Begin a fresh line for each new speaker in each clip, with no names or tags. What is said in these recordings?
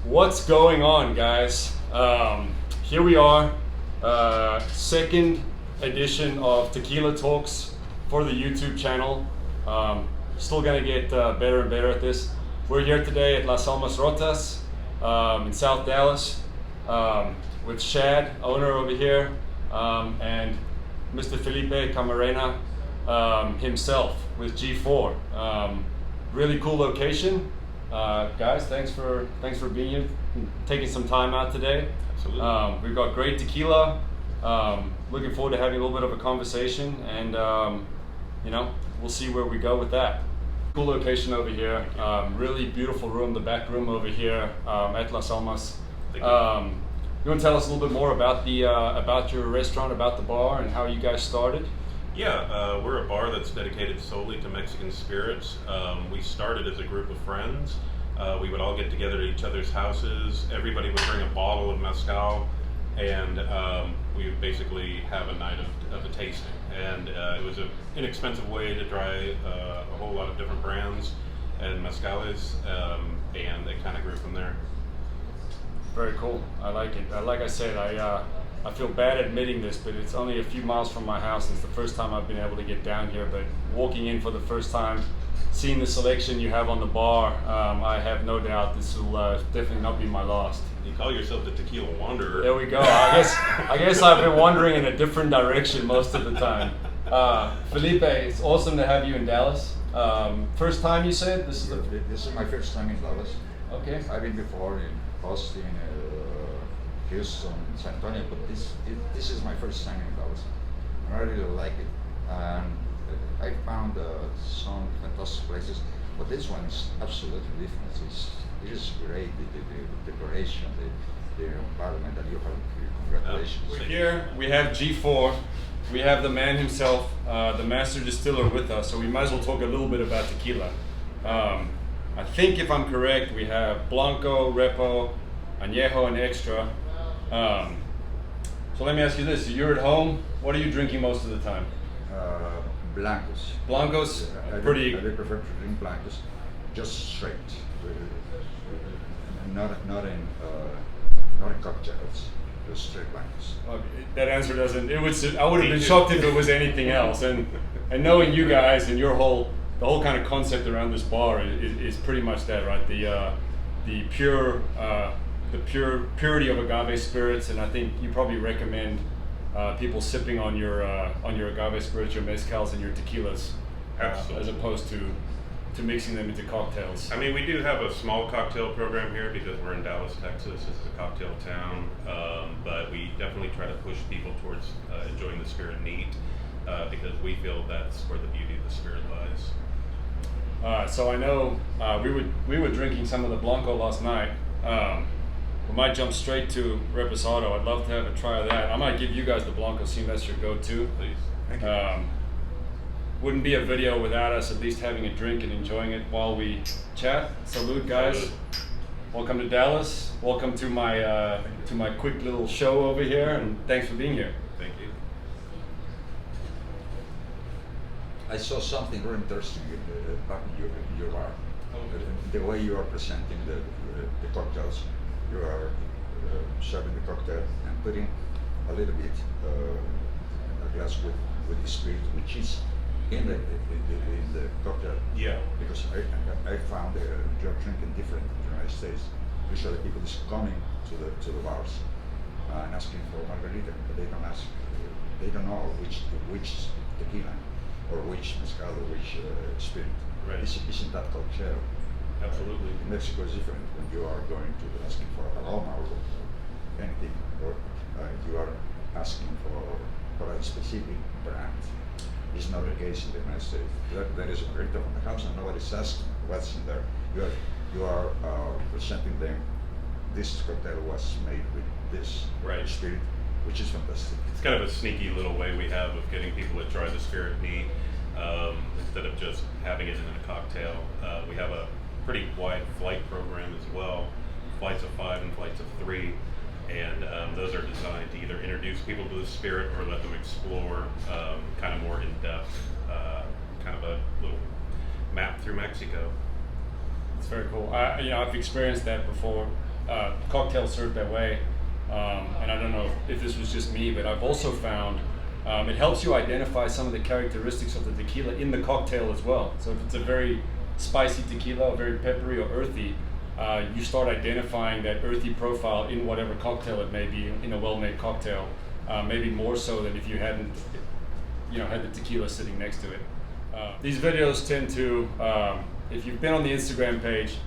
What's going on, guys? Here we are, second edition of Tequila Talks for the YouTube channel. Still gonna get better and better at this. We're here today at Las Almas Rotas in South Dallas with Shad, owner over here, and Mr. Felipe Camarena himself with G4. Really cool location. Guys, thanks for being here, taking some time out today.
Absolutely.
We've got great tequila. Looking forward to having a little bit of a conversation, and we'll see where we go with that. Cool location over here. Really beautiful room, the back room over here at Las Almas. You want to tell us a little bit more about the about your restaurant, about the bar, and how you guys started?
Yeah, we're a bar that's dedicated solely to Mexican spirits. We started as a group of friends. We would all get together at each other's houses. Everybody would bring a bottle of mezcal, and we would basically have a night of a tasting. And it was an inexpensive way to try a whole lot of different brands and mezcales, and it kind of grew from there.
Very cool. I like it. Like I said, I feel bad admitting this, but it's only a few miles from my house. It's the first time I've been able to get down here, but walking in for the first time, seeing the selection you have on the bar, I have no doubt this will definitely not be my last.
You call yourself the Tequila Wanderer.
There we go. I guess I've been wandering in a different direction most of the time. Felipe, it's awesome to have you in Dallas. First time you said?
This is my first time in Dallas.
Okay.
I've been before in Austin, Houston, San Antonio, but this is my first time in Dallas. And I really like it. And I found some fantastic places, but this one is absolutely different. It is great, the decoration, the environment that you have here. Congratulations.
We're here, we have G4, we have the man himself, the master distiller with us, so we might as well talk a little bit about tequila. I think if I'm correct, we have Blanco, Repo, Añejo, and Extra. So let me ask you this, you're at home, what are you drinking most of the time?
Blancos.
Blancos?
I prefer to drink Blancos, just straight. Not in cocktails, just straight Blancos.
That answer doesn't, I would have been shocked if it was anything else. And knowing you guys and the whole kind of concept around this bar is pretty much that, right? The purity of agave spirits, and I think you probably recommend people sipping on your agave spirits, your mezcals, and your tequilas, as opposed to mixing them into cocktails.
I mean, we do have a small cocktail program here because we're in Dallas, Texas. This is a cocktail town, but we definitely try to push people towards enjoying the spirit neat because we feel that's where the beauty of the spirit lies.
So I know we were drinking some of the Blanco last night. We might jump straight to Reposado. I'd love to have a try of that. I might give you guys the Blanco, seeing that's your go-to.
Please. Thank you.
Wouldn't be a video without us at least having a drink and enjoying it while we chat. Salud, guys.
Salud.
Welcome to Dallas. Welcome to my quick little show over here, and thanks for being here.
Thank you.
I saw something very interesting in your bar. The way you are presenting the cocktails. You are serving the cocktail and putting a little bit a glass with the spirit, which is in the cocktail.
Yeah.
Because I found you're drinking different in the United States. Usually people is coming to the bars and asking for margarita, but they don't know which tequila or which mezcal or which spirit.
Right.
Isn't that cocktail?
Absolutely.
In Mexico is different when you are going to asking for aroma or anything, or you are asking for a specific brand. It's not the case in the United States. There is a margarita from the house and nobody's asking what's in there. You are presenting them. This cocktail was made with this spirit, which is fantastic.
It's kind of a sneaky little way we have of getting people to try the spirit neat instead of just having it in a cocktail. We have a pretty wide flight program as well, flights of 5 and flights of 3, and those are designed to either introduce people to the spirit or let them explore kind of more in-depth, kind of a little map through Mexico.
It's very cool. I've experienced that before. cocktail served that way. And I don't know if this was just me, but I've also found it helps you identify some of the characteristics of the tequila in the cocktail as well. So if it's a very spicy tequila, or very peppery or earthy, you start identifying that earthy profile in whatever cocktail it may be, in a well-made cocktail, maybe more so than if you hadn't, had the tequila sitting next to it. These videos tend to, if you've been on the Instagram page,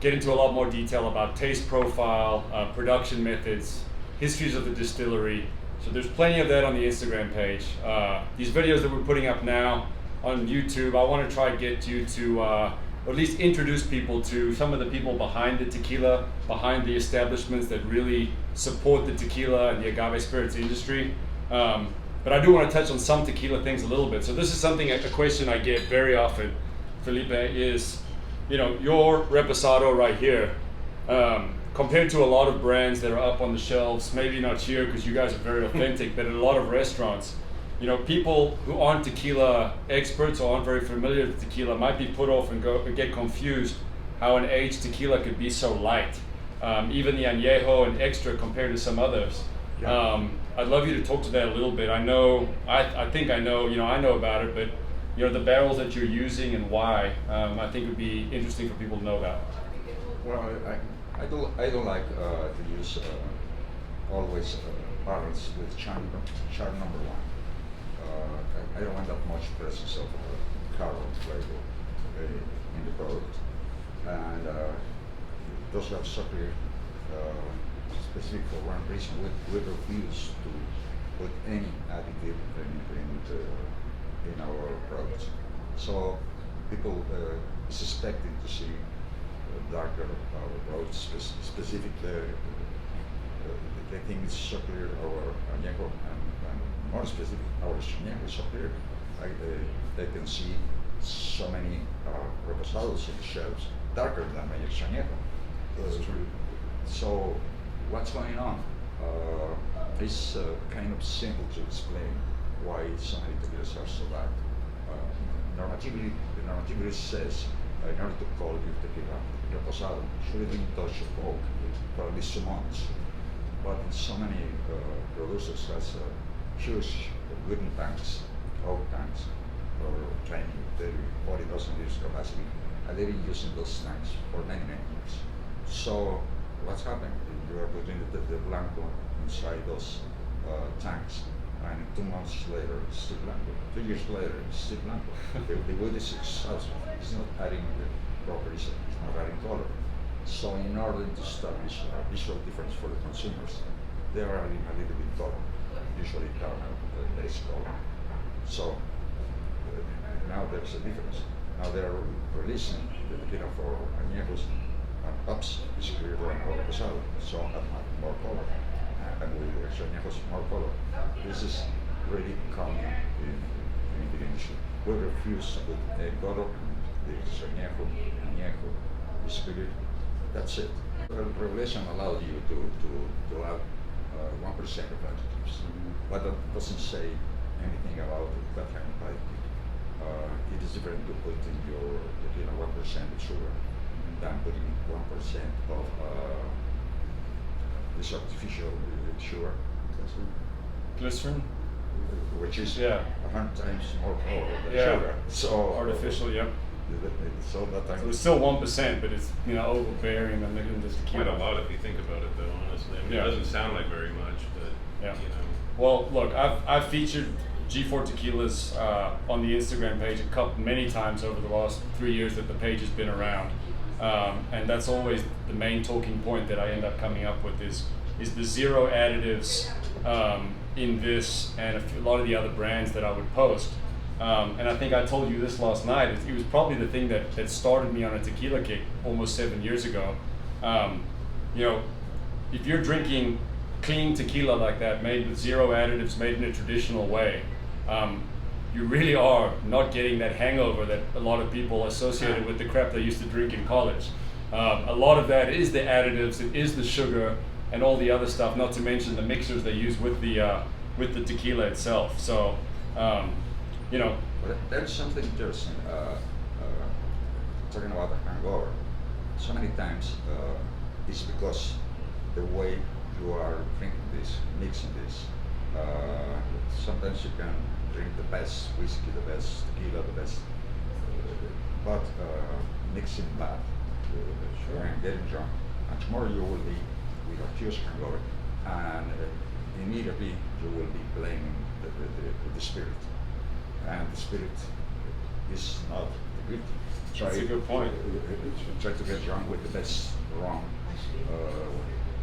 get into a lot more detail about taste profile, production methods, histories of the distillery. So there's plenty of that on the Instagram page. These videos that we're putting up now on YouTube, I want to try to get you to or at least introduce people to some of the people behind the tequila, behind the establishments that really support the tequila and the agave spirits industry. But I do want to touch on some tequila things a little bit. So this is something, a question I get very often, Felipe, is, your reposado right here, compared to a lot of brands that are up on the shelves, maybe not here because you guys are very authentic, but in a lot of restaurants, people who aren't tequila experts or aren't very familiar with tequila might be put off and get confused how an aged tequila could be so light. Even the añejo and extra compared to some others. Yeah. I'd love you to talk to that a little bit. I know, I think I know, I know about it, but the barrels that you're using and why, I think would be interesting for people to know about.
Well, I don't like to use always barrels with char number one. I don't want that much presence of caramel flavor in the product, and those have sugar specific for one reason. We refuse to put any additive in our products. So people suspected to see darker products, specifically they think it's chocolate or añejo, and more specific, our añejo is chocolate. They can see so many reposados in the shelves darker than añejo.
That's true.
So what's going on? It's kind of simple to explain why so many tequilas are so dark. The normativity says in order to call your tequila reposado, should have been touched of oak for at least 2 months. But so many producers has huge wooden tanks, oak tanks, or 20, 30, 40,000 liters capacity, and they've been using those tanks for many, many years. So what's happened? You are putting the blanco inside those tanks, and 2 months later, it's still blanco. 2 years later, it's still blanco. The wood is exhausted. It's not adding the properties, it's not adding color. So in order to establish a visual difference for the consumers, they are adding a little bit color, usually caramel, base color. So now there's a difference. Now they are releasing the tequila for añejos and ups is clear and reposado, so have more color. And with añejos more color. This is really common in the industry. We refuse to put a color, the añejo, the spirit. That's it. The regulation allowed you to add 1% of additives, but that doesn't say anything about that kind of additive. It is different to put in your tequila 1% of sugar than putting 1% of this artificial sugar.
Glycerin?
Which is
100
times more power than sugar. So
artificial, yep.
So
it's still 1%, but it's overbearing and making this
quite a lot if you think about it, though. Honestly, I mean, it doesn't sound like very much, but
Well, look, I've featured G4 tequilas on the Instagram page many times over the last 3 years that the page has been around, and that's always the main talking point that I end up coming up with is the zero additives in this and a lot of the other brands that I would post. And I think I told you this last night. It was probably the thing that started me on a tequila kick almost 7 years ago. If you're drinking clean tequila like that, made with zero additives, made in a traditional way, you really are not getting that hangover that a lot of people associated with the crap they used to drink in college. A lot of that is the additives, it is the sugar, and all the other stuff. Not to mention the mixers they use with the tequila itself. So.
But there's something interesting, talking about the hangover. So many times is because the way you are drinking this, mixing this. Sometimes you can drink the best whiskey, the best tequila, the best, but mixing bad and getting drunk. And tomorrow you will be with a huge hangover, and immediately you will be blaming the spirit, and the spirit is not good.
That's a good point.
Try to get drunk with the best rum.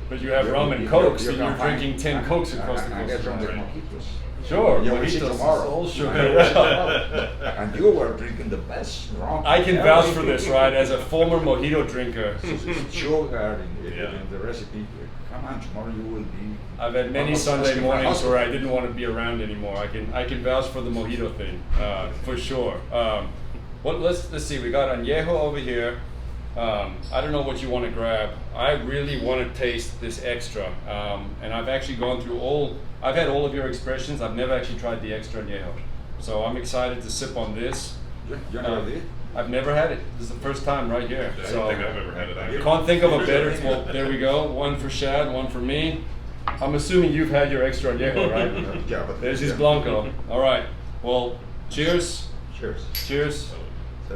But you have rum and cokes, and you're drinking 10 cokes across the coast.
I get drunk with mojitos.
Sure,
You will see
mojitos
tomorrow.
all sugar.
And you were drinking the best rum.
I can vouch for this, right? As a former mojito drinker.
Sugar in the recipe. Come on, tomorrow you will be.
I've had many Sunday mornings where I didn't want to be around anymore. I can vouch for the mojito thing, for sure. Well, let's see. We got añejo over here. I don't know what you want to grab. I really want to taste this extra, and I've actually gone through I've had all of your expressions. I've never actually tried the extra añejo, so I'm excited to sip on this.
You never did?
I've never had it. This is the first time right here.
I
So
don't think I've ever had it either.
can't think of a better. Well, there we go. One for Shad, one for me. I'm assuming you've had your extra añejo, right?
Yeah, but
There's his blanco. All right. Well, cheers.
Cheers.
Cheers.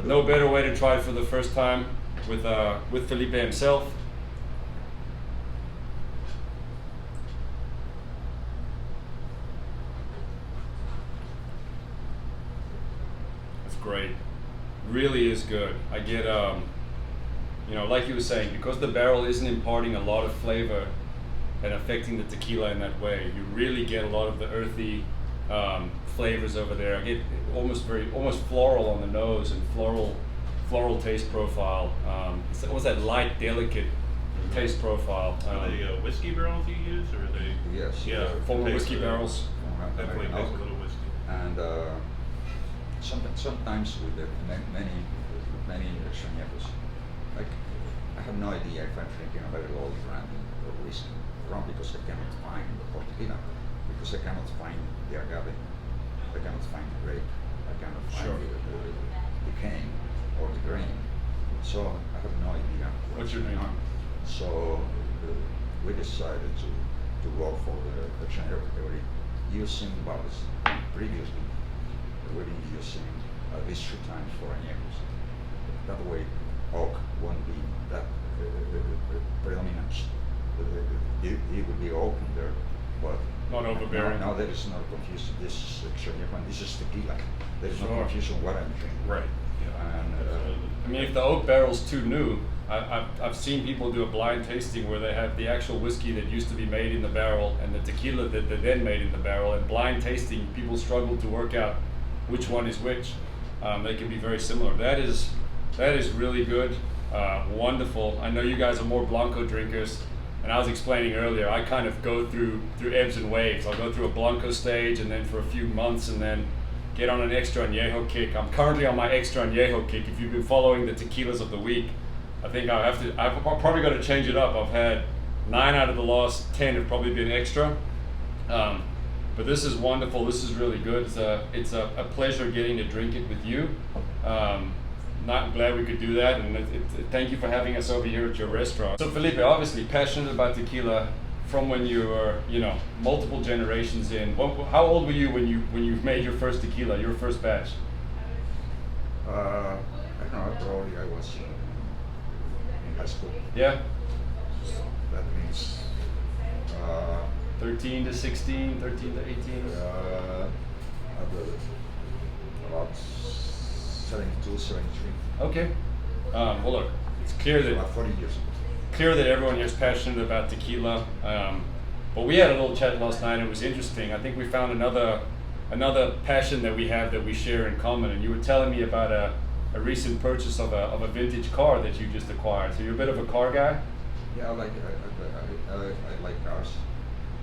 No better way to try it for the first time with Felipe himself. That's great. Really is good. I get like you were saying, because the barrel isn't imparting a lot of flavor and affecting the tequila in that way, you really get a lot of the earthy flavors over there. I get almost floral on the nose and floral taste profile. What was that light, delicate taste profile?
Are they whiskey barrels you use, or are they?
Yes.
Yeah,
Former
taste
whiskey
of-
barrels.
Definitely tastes a little whiskey.
And sometimes with the many extrañeros, like I have no idea if I'm drinking a very old brand or whiskey, rum, because I cannot find or tequila, because I cannot find the agave, I cannot find the grape, I cannot find the cane or the grain. So I have no idea
What's your
going
name?
on. So we decided to go for the extrañero category using bottles. Previously, we've been using at least 3 times for añejos. That way, oak won't be that predominant. It will be oak in there, but
Not overbearing.
now there is no confusion. This is extrañero and this is tequila. There is no
Sure.
confusion what I'm drinking.
Right.
And
I mean, if the oak barrel's too new, I've seen people do a blind tasting where they have the actual whiskey that used to be made in the barrel and the tequila that they then made in the barrel. And blind tasting, people struggle to work out which one is which. They can be very similar. That is really good, wonderful. I know you guys are more Blanco drinkers, and I was explaining earlier, I kind of go through ebbs and waves. I'll go through a Blanco stage, and then for a few months, and then get on an extra añejo kick. I'm currently on my extra añejo kick. If you've been following the tequilas of the week, I think I've probably got to change it up. I've had 9 out of the last 10 have probably been extra. But this is wonderful. This is really good. It's a pleasure getting to drink it with you. Not glad we could do that, and thank you for having us over here at your restaurant. So Felipe, obviously passionate about tequila from when you were, multiple generations in. How old were you when you made your first tequila, your first batch?
I don't know, probably I was in high school.
Yeah,
That means
13 to 16, 13 to 18.
About 72, 73.
Okay. Well, look, it's clear that
About 40 years ago.
everyone here is passionate about tequila. But we had a little chat last night. It was interesting. I think we found another passion that we have that we share in common. And you were telling me about a recent purchase of a vintage car that you just acquired. So you're a bit of a car guy?
Yeah, I like cars.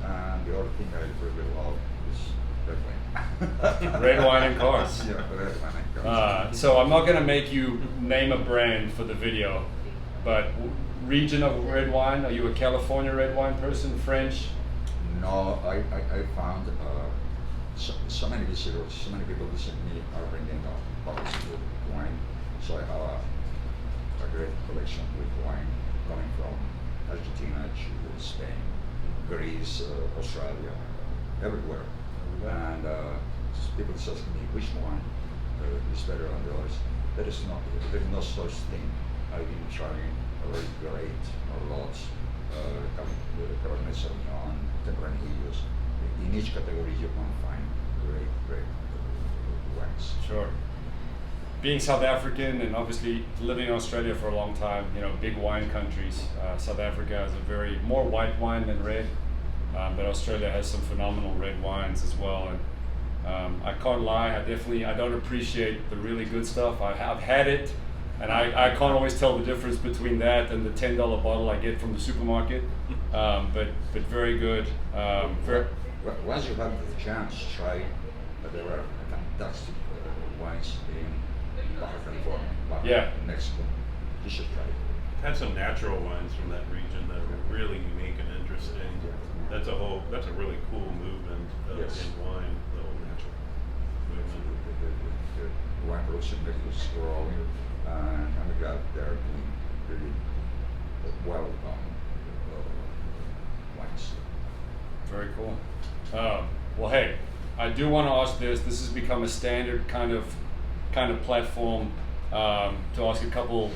And the other thing I really love is red wine.
Red wine and cars.
Yeah, red wine and cars.
So I'm not going to make you name a brand for the video, but region of red wine, are you a California red wine person, French?
No, I found so many visitors, so many people visit me are bringing bottles of wine. So I have a great collection with wine coming from Spain, Greece, Australia, everywhere. And people just ask me which one is better than the others. There is no such thing. I've been trying already great or lots. Camarena Sauvignon, Tempranillos. In each category you can find great wines.
Sure. Being South African and obviously living in Australia for a long time, big wine countries. South Africa has a more white wine than red, but Australia has some phenomenal red wines as well. And I can't lie, I don't appreciate the really good stuff. I've had it, and I can't always tell the difference between that and the $10 bottle I get from the supermarket. But very good.
Once you have the chance, try. There are fantastic wines in Baja California, Mexico. You should try it.
I've had some natural wines from that region that are really unique and interesting. That's a really cool movement in wine, the whole natural movement.
The wine production is growing, and I'm glad they're doing really well wines.
Very cool. Well, hey, I do want to ask this. This has become a standard kind of platform to ask a couple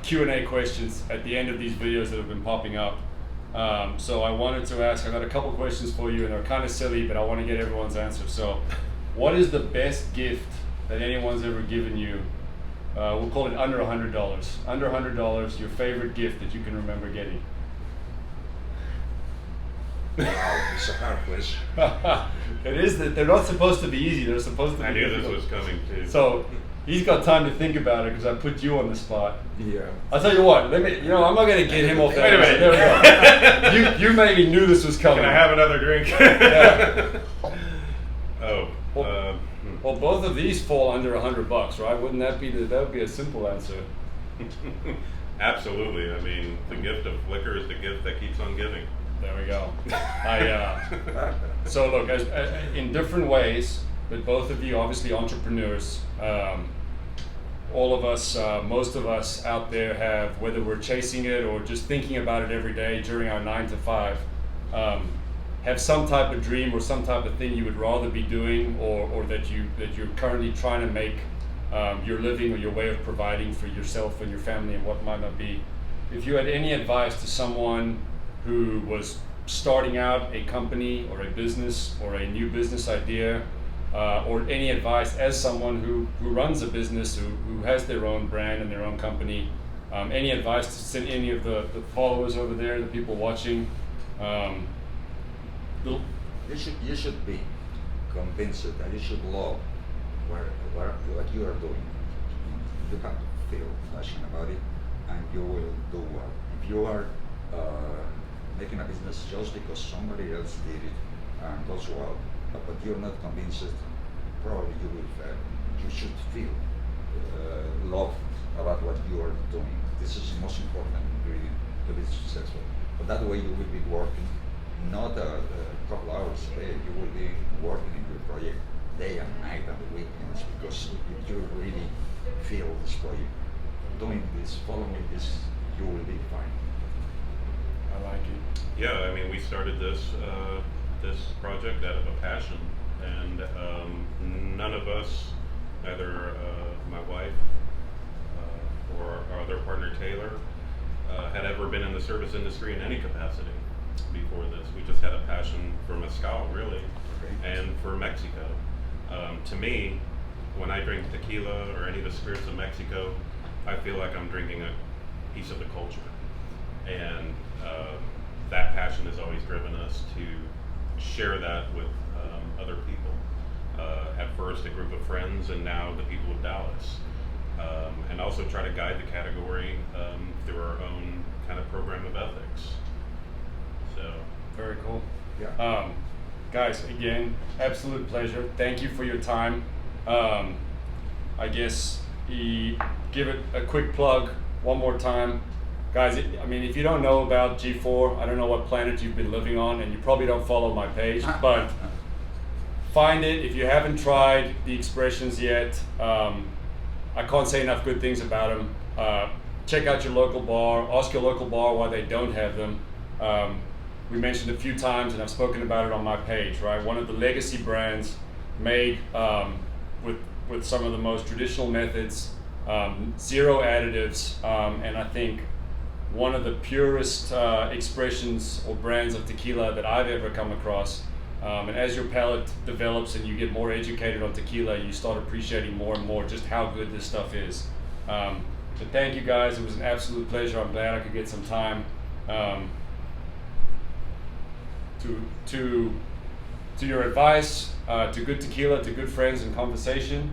Q&A questions at the end of these videos that have been popping up. So I wanted to ask, I got a couple questions for you, and they're kind of silly, but I want to get everyone's answer. So, what is the best gift that anyone's ever given you? We'll call it under $100. Under $100, your favorite gift that you can remember getting.
Wow, it's a hard question.
It is that they're not supposed to be easy. They're supposed to be
I knew
difficult.
this was coming too.
So he's got time to think about it because I put you on the spot.
Yeah.
I'll tell you what. I'm not going to get him off that.
Wait a minute.
There we go. You maybe knew this was coming.
Can I have another drink?
Yeah.
Well,
both of these fall under $100, right? Wouldn't that would be a simple answer?
Absolutely. I mean, the gift of liquor is the gift that keeps on giving.
There we go. So look, as in different ways, but both of you obviously entrepreneurs. All of us, most of us out there have, whether we're chasing it or just thinking about it every day during our 9 to 5, have some type of dream or some type of thing you would rather be doing, or that you're currently trying to make your living or your way of providing for yourself and your family and what might not be. If you had any advice to someone who was starting out a company or a business or a new business idea, or any advice as someone who runs a business, who has their own brand and their own company, any advice to send any of the followers over there, the people watching?
You should be convinced that you should love what you are doing. You have to feel passionate about it, and you will do well. If you are making a business just because somebody else did it and does well, but you're not convinced, probably you will fail. You should feel love about what you are doing. This is the most important ingredient to be successful. But that way you will be working not a couple hours a day, you will be working in your project day and night and the weekends, because if you really feel this project, doing this, following this, you will be fine.
I like it.
Yeah, I mean, we started this project out of a passion, and none of us, neither my wife or our other partner Taylor, had ever been in the service industry in any capacity before this. We just had a passion for mezcal, really, and for Mexico. To me, when I drink tequila or any of the spirits of Mexico, I feel like I'm drinking a piece of the culture. And that passion has always driven us to share that with other people. At first a group of friends, and now the people of Dallas. And also try to guide the category through our own kind of program of ethics. So
very cool.
Yeah.
Guys, again, absolute pleasure. Thank you for your time. I guess give it a quick plug one more time. Guys, I mean, if you don't know about G4, I don't know what planet you've been living on, and you probably don't follow my page, but find it. If you haven't tried the expressions yet, I can't say enough good things about them. Check out your local bar, ask your local bar why they don't have them. we mentioned a few times, and I've spoken about it on my page, right? One of the legacy brands made with some of the most traditional methods, zero additives, and I think one of the purest expressions or brands of tequila that I've ever come across. And as your palate develops and you get more educated on tequila, you start appreciating more and more just how good this stuff is. But thank you guys, it was an absolute pleasure. I'm glad I could get some time to your advice, to good tequila, to good friends and conversation.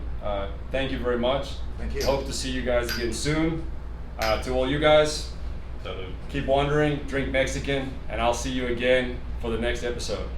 Thank you very much.
Thank you.
Hope to see you guys again soon. To all you guys, keep wandering, drink Mexican, and I'll see you again for the next episode.